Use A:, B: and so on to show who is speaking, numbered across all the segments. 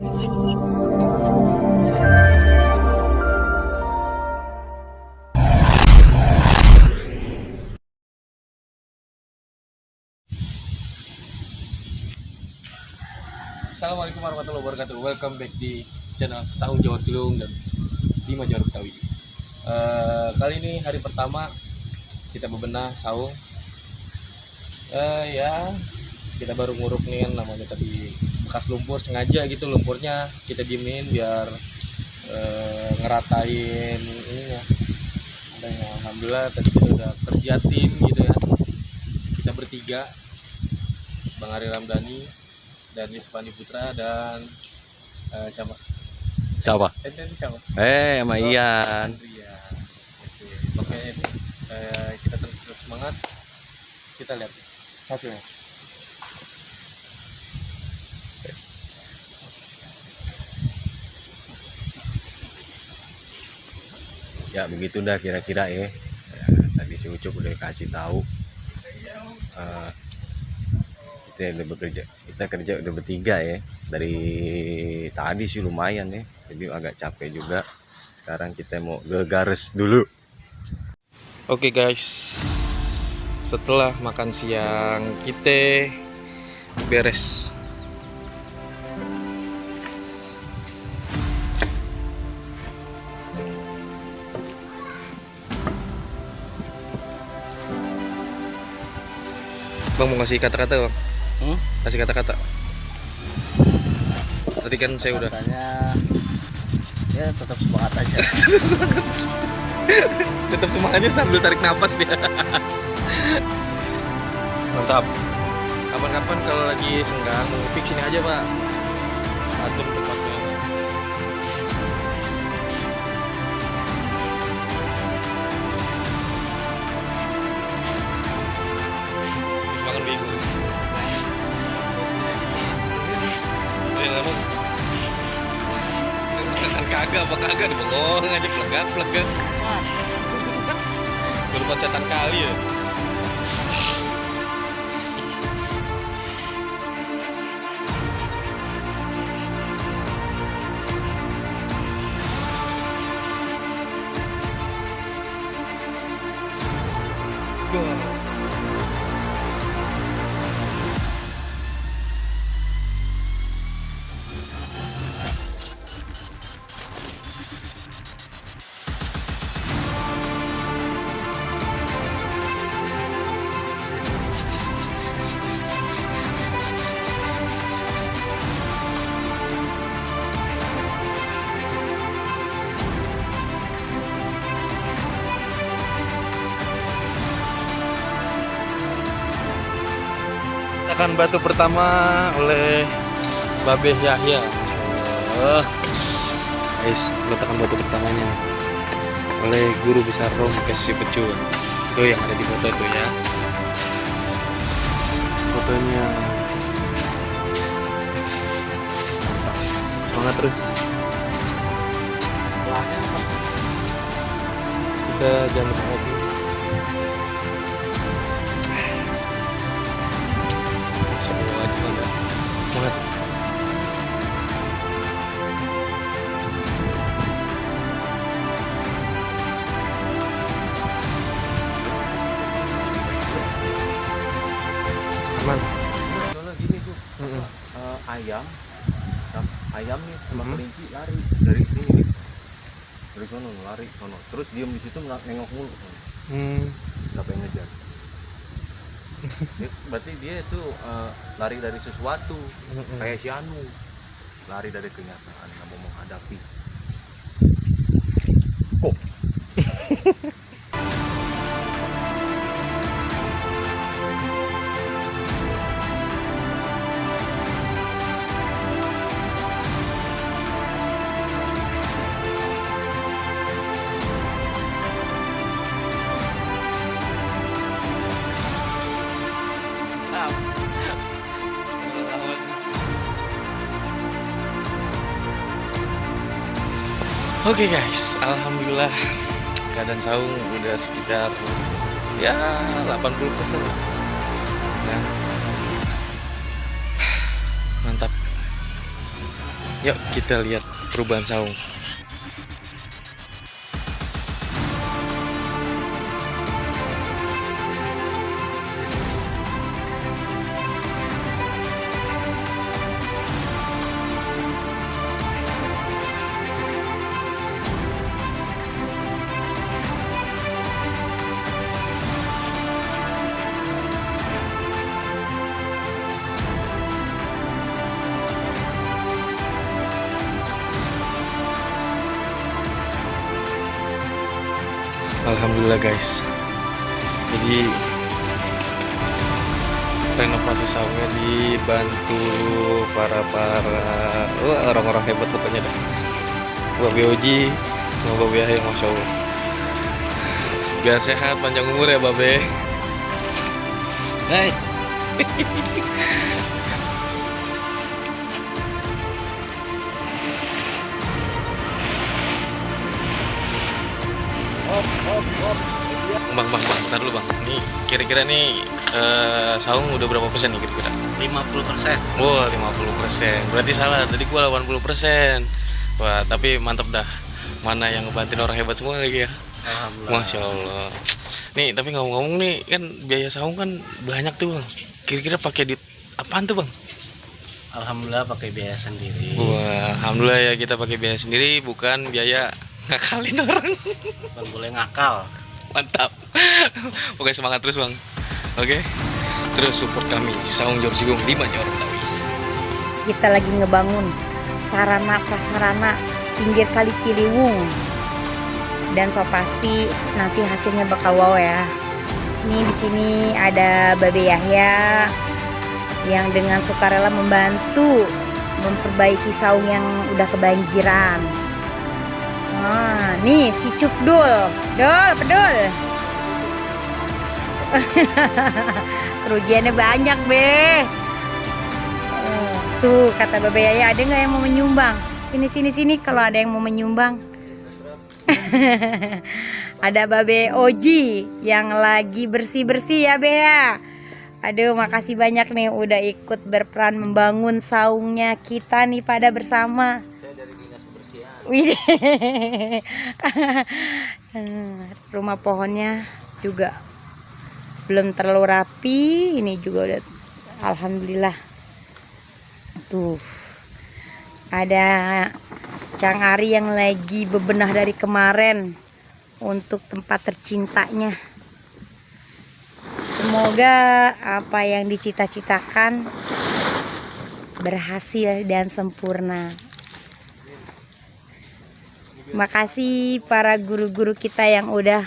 A: Assalamualaikum warahmatullahi wabarakatuh. Welcome back di channel Saung Jawa Cilung dan Bima Jawa Betawi. Kali ini hari pertama kita bebenah saung. Ya kita baru nguruk nih kan, namanya tadi bekas lumpur, sengaja gitu lumpurnya kita diemin biar ngeratain ininya. Adanya alhamdulillah tadi kita udah kerja tim gitu ya. Kita bertiga, Bang Ari Ramdhani dan Yusfani Putra dan siapa?
B: Siapa?
A: Siapa?
B: Sama Ian.
A: Iya. Oke, kita terus semangat. Kita lihat hasilnya.
B: Ya begitu dah kira-kira ya. Tadi si Ucup udah kasih tahu. Kita udah bekerja, kita kerja udah bertiga ya. Dari tadi sih lumayan ya. Jadi agak capek juga. Sekarang kita mau ke garis dulu.
A: Oke guys, setelah makan siang kita beres. Bang mau ngasih kata-kata bang? Kasih kata-kata. Tadi kan saya udah.
C: Katanya, ya tetap semangat aja.
A: Tetap semangatnya sambil tarik nafas dia. Mantap. Kapan-kapan kalau lagi senggang fix sini aja pak. Atur tempatnya. Makan bego. Kan kagak apa kagak dibengong aja plegat. Berupa setan kali ya. Letakkan batu pertama oleh Babeh Yahya. Guys, letakkan batu pertamanya oleh guru besar Rom Kasih Pecul. Itu yang ada di foto itu ya. Fotonya. Mantap. Semangat terus. Kita jangan lupa lagi. Semua juga semangat. Aman.
C: Soalnya gini tuh, ayam nih sama kelinci lari dari sini nih, dari sono lari sono, terus diem di situ nengok mulu, nggak pengen ngejar. Berarti dia itu lari dari sesuatu, kayak si Anu lari dari kenyataan, nggak mau menghadapi. Kok?
A: Oke guys, alhamdulillah keadaan saung udah sekitar ya 80%. Ya. Mantap. Yuk kita lihat perubahan saung. Alhamdulillah guys, jadi renovasi saungnya dibantu para orang-orang hebat pokoknya dah. Babe Oji sama Babe Yahya, masya Allah. Biar sehat panjang umur ya Babe. Hai. Bang, bentar dulu bang. Ini kira-kira nih saung udah berapa persen nih kira-kira?
D: 50%.
A: Wah, 50%. Berarti salah. Tadi gua 80%. Wah, tapi mantap dah. Mana yang ngebantuin orang hebat semua lagi ya.
D: Alhamdulillah.
A: Masya Allah. Nih, tapi ngomong-ngomong nih kan biaya saung kan banyak tuh bang. Kira-kira pakai duit apaan tuh bang?
D: Alhamdulillah pakai biaya sendiri.
A: Wah, alhamdulillah ya kita pakai biaya sendiri, bukan biaya ngakalin orang.
D: Bukan boleh ngakal.
A: Mantap. Oke, semangat terus bang. Oke, terus support kami Saung Jorsigung di Manyortawi.
E: Kita lagi ngebangun sarana prasarana pinggir Kali Ciliwung, dan so pasti nanti hasilnya bakal wow ya. Ini di sini ada Babe Yahya yang dengan sukarela membantu memperbaiki saung yang udah kebanjiran. Nah, nih si Cukdul, pedul. Kerugiannya banyak be. Tuh kata Babe Yahya, ada nggak yang mau menyumbang? Sini kalau ada yang mau menyumbang. Ada Babe Oji yang lagi bersih ya Be ya. Aduh, makasih banyak nih udah ikut berperan membangun saungnya kita nih pada bersama.
D: Saya dari Dinas Kebersihan.
E: Wih. Rumah pohonnya juga belum terlalu rapi. Ini juga udah alhamdulillah. Tuh. Ada Cang Ari yang lagi bebenah dari kemarin untuk tempat tercintanya. Semoga apa yang dicita-citakan berhasil dan sempurna. Makasih para guru-guru kita yang udah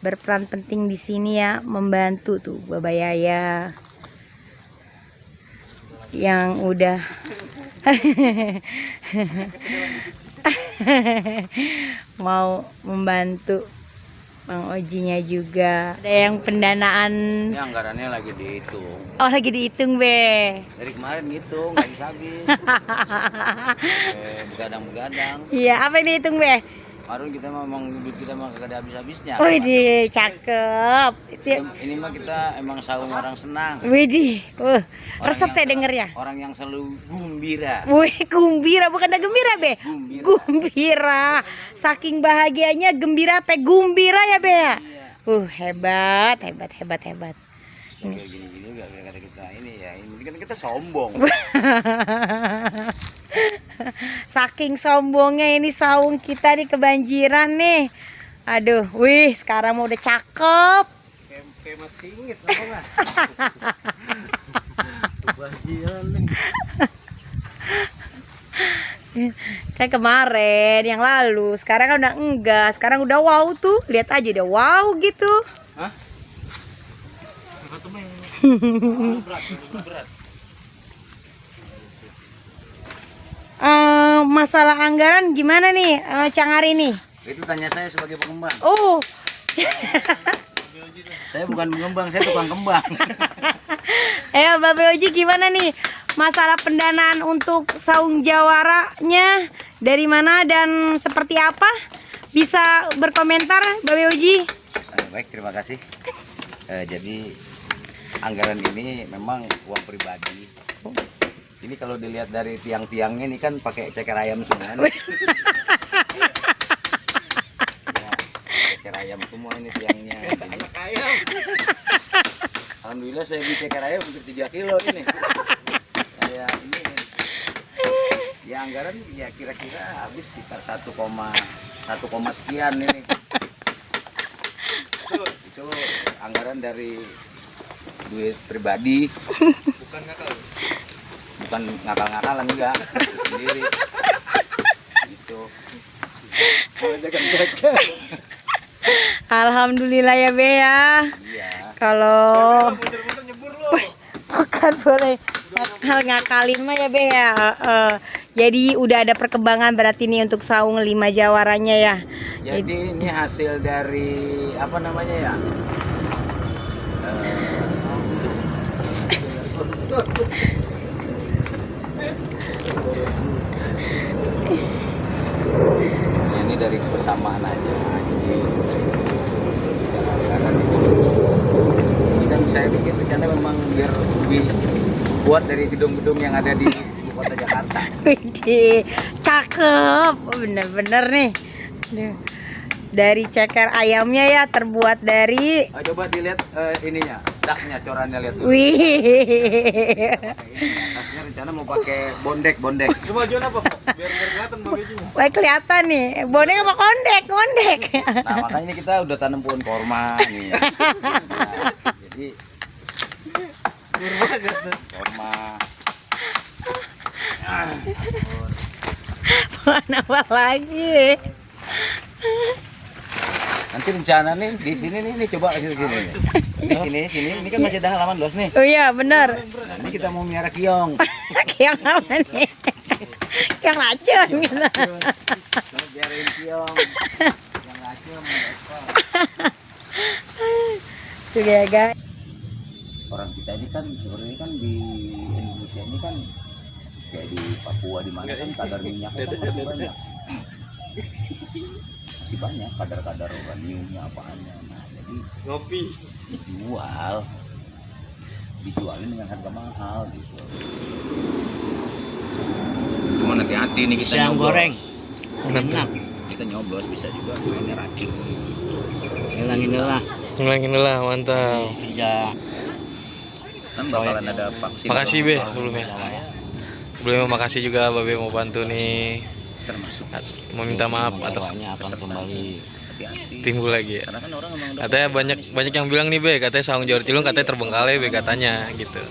E: berperan penting di sini ya, membantu tuh Babe Yahya yang udah mau membantu Bang Ojinya juga. Ada yang pendanaan.
D: Ini anggarannya lagi dihitung.
E: Oh, lagi dihitung be.
D: Dari kemarin ngitung nggak bisa habis. Begadang-begadang.
E: Iya, apa yang dihitung be?
D: Kemarin kita memang duit kita mah kagak ada habis-habisnya.
E: Widih, cakep.
D: Ini mah kita emang saung orang senang.
E: Widih, resep
D: yang
E: saya denger ya.
D: Orang yang selalu gembira.
E: Wih, gumbira, bukan ada gembira be.
D: Gumbira.
E: Gumbira. Saking bahagianya gembira teh gumbira ya be ya.
D: Iya.
E: Hebat.
D: Kayak gini-gini gak kata kita ini ya. Ini kan kita sombong.
E: Saking sombongnya ini saung kita di kebanjiran nih. Aduh, wih, sekarang mau udah cakep.
D: Kayak mat singit apa enggak? Kebanjiran nih.
E: Kan kemarin yang lalu, sekarang kan udah enggak, sekarang udah wow tuh. Lihat aja udah wow gitu.
D: Hah? Berat.
E: Masalah anggaran gimana nih, Cang Ari nih?
D: Itu tanya saya sebagai pengembang.
E: Oh,
D: Saya bukan pengembang, saya tukang kembang.
E: Babe Oji gimana nih? Masalah pendanaan untuk saung jawaranya dari mana dan seperti apa? Bisa berkomentar Babe Oji?
D: Baik, terima kasih. Jadi anggaran ini memang uang pribadi Ini kalau dilihat dari tiang-tiangnya ini kan pakai ceker ayam semua nih. Ya, ceker ayam semua ini tiangnya. Alhamdulillah saya beli ceker ayam hampir 3 kilo ini. Kayak ini. Ya anggaran ya kira-kira habis sekitar 1, sekian ini. Itu anggaran dari duit pribadi. Bukan ngakal-ngakalan enggak, sendiri. Gitu.
E: Alhamdulillah ya Be ya.
D: Iya.
E: Kalau bukan boleh ngakalin mah ya Be ya. Jadi udah ada perkembangan berarti nih untuk saung 5 jawarannya ya.
D: Jadi ini hasil dari apa namanya ya? Ya, ini dari persamaan aja. Jadi ini kan saya bikin rencana memang biar lebih kuat dari gedung-gedung yang ada di ibu kota Jakarta.
E: Widih, cakep, bener-bener nih. Duh. Dari ceker ayamnya ya terbuat dari.
D: Coba dilihat ininya, daknya, corannya lihat dulu.
E: Wih.
D: Atasnya rencana mau pakai bondek.
A: Coba jual apa, Pak? Biar kelihatan bagiannya.
E: Wah kelihatan nih, bonek apa kondek.
D: Nah makanya ini kita udah tanam pohon korma nih. Nah, jadi korma.
E: Pohon apa lagi?
D: Nanti rencana nih di sini nih coba di sini nih. Sini ini kan masih ada halaman luas nih.
E: Oh iya benar.
D: Nah, ini kita mau miara kiong.
E: Yang apa nih? Yang racun gitu.
D: Mau biarin kiong. Yang racun ekspor.
E: Tuh ya guys.
D: Orang kita ini kan sebenarnya kan di Indonesia ini kan kayak di Papua di mana kan kadar minyaknya kan masih banyak. Masih banyak kadar-kadar uraniumnya apaannya. Nah, jadi
A: Ngopi.
D: dijualin dengan harga mahal gitu. Cuma hati-hati nih kita
C: Siang
D: nyoblos.
C: goreng.
D: Enak. Kita nyoblos bisa juga ini racun.
C: Hilangin lah.
A: Mantap.
C: Ya.
D: Kan bakalan ada vaksin.
A: Makasih Be sebelumnya. Sebelumnya makasih juga Babe mau bantu nih.
D: Termasuk
A: Meminta maaf atas
C: akan kembali.
D: hati-hati.
A: timbul lagi ya.
D: Karena kan orang emang udah
A: Katanya banyak yang bilang nih Be, katanya saung Jawa Cilung katanya terbengkalai Be katanya gitu.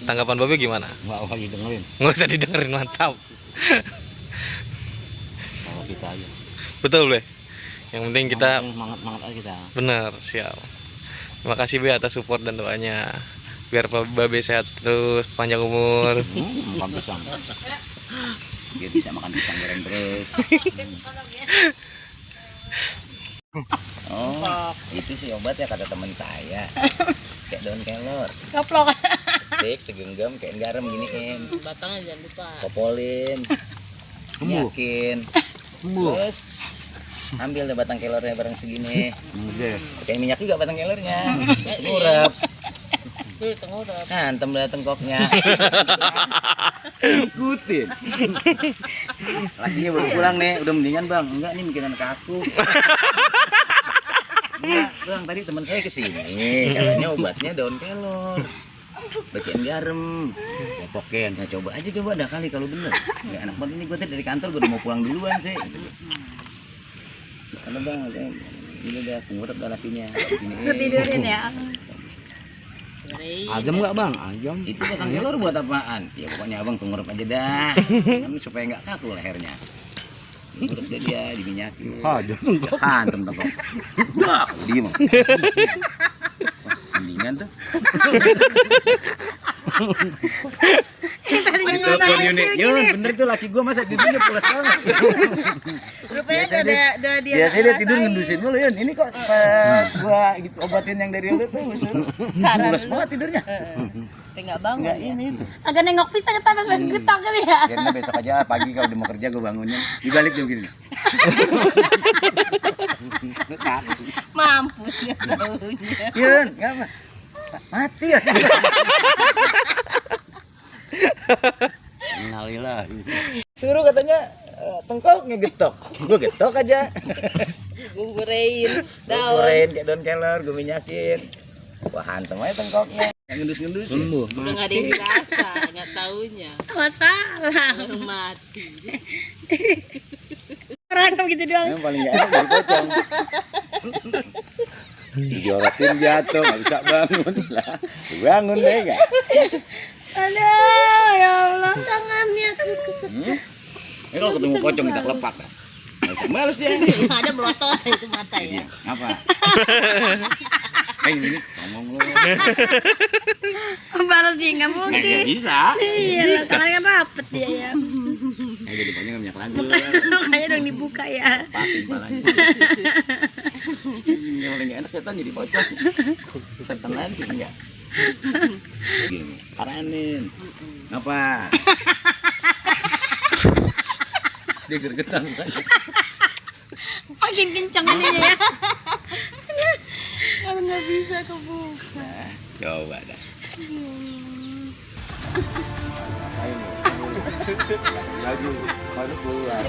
A: Tanggapan Babe gimana?
C: Nggak usah didengerin.
A: Nggak usah didengerin, mantap.
C: Kalau kita aja.
A: Betul Be. Yang penting kita
C: Semangat aja kita.
A: bener, siap. Terima kasih Be atas support dan doanya. Biar Babe sehat terus, panjang umur.
C: Makan pisang.
D: dia bisa makan pisang goreng terus. Oh, itu sih obat ya kata teman saya. Kayak daun kelor.
E: Keplok.
D: Dik segenggam kayak garam giniin.
E: Batangnya jangan lupa.
D: Popolin. Yakin. Terus ambil deh batang kelornya bareng segini. Pakai minyak juga batang kelornya. Ngurep. Hantem dah tengkoknya. Ikutin. Lakinya baru pulang nih, udah mendingan bang. Enggak nih mikirin anak aku. Enggak, bang tadi teman saya kesini, katanya obatnya daun kelor. Bagian garam. Poken. Nah coba dah kali kalau bener. Nggak enak banget ini gue tadi dari kantor gue udah mau pulang duluan sih. Karena bang, ini udah ngurep dah lakinya.
E: Tidurin ya.
C: Ajam nggak bang? Ajam.
D: Itu batang kelor buat apaan? Ya pokoknya abang tunggu aja dah. Kan supaya nggak kaku lehernya. Ngurep dia diminyakin.
C: Ajam.
D: Hantem tengkok. Wah, diem. Mendingan tuh. Telepon Yun, bener tuh laki gua masa tidurnya pulas banget.
E: Rupanya ada dia.
D: Biasanya dia tidur ngendusin dulu Yun. Ini kok pas gua gitu obatin yang dari lu tuh suruh pulas banget tidurnya.
E: Enggak bangun.
D: Enggak ini.
E: Agak nengok pisang kita pas getok kan ya.
D: Biarin besok aja pagi kalau udah mau kerja gua bangunin. Dibalik dia begini.
E: Mampus ya taunya.
D: Yun, enggak apa. Mati ya. Innalillahi. Suruh katanya tengkok ngegetok. Gue getok aja.
E: Gue burein
D: Goreng kayak daun kelor, gue minyakin. Wah hantem aja tengkoknya. Ngendus-ngendus.
F: Udah nggak ada yang dirasa, nggak taunya
E: masalah.
F: baru mati.
E: Random gitu doang.
D: Yang paling gak enak dari pocong. Dijorotin jatuh, nggak bisa bangun lah. Bangun deh gak?
E: Aduh, ya Allah.
F: Tangannya kesel.
D: Ini kalau ketemu pocong kita kelepak kan? Males dia.
F: Ada melotot itu mata ya.
D: Apa? Ini ngomong lu.
E: Balas dia nggak
D: Nggak
E: mungkin.
D: bisa.
E: Iya, tangannya kan rapet dia ya.
D: Jadi pokoknya nggak minyak lagu.
E: Makanya dong dibuka ya.
D: Patin palanya. Yang paling gak enak setan jadi pocong. Setan lain sih enggak. Gini, paranin. Apa? Dia gergetan kan.
E: Makin kencang ini ya.
F: Kalau nggak bisa kebuka.
D: Coba dah. Lagi baru keluar.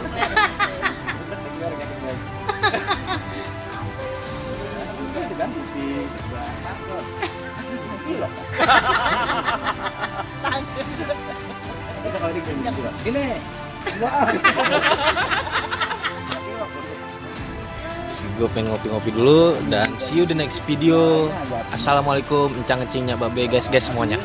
D: Ini.
A: Gue pengen ngopi-ngopi dulu dan see you the next video. Assalamualaikum, encang-encingnya babe guys semuanya.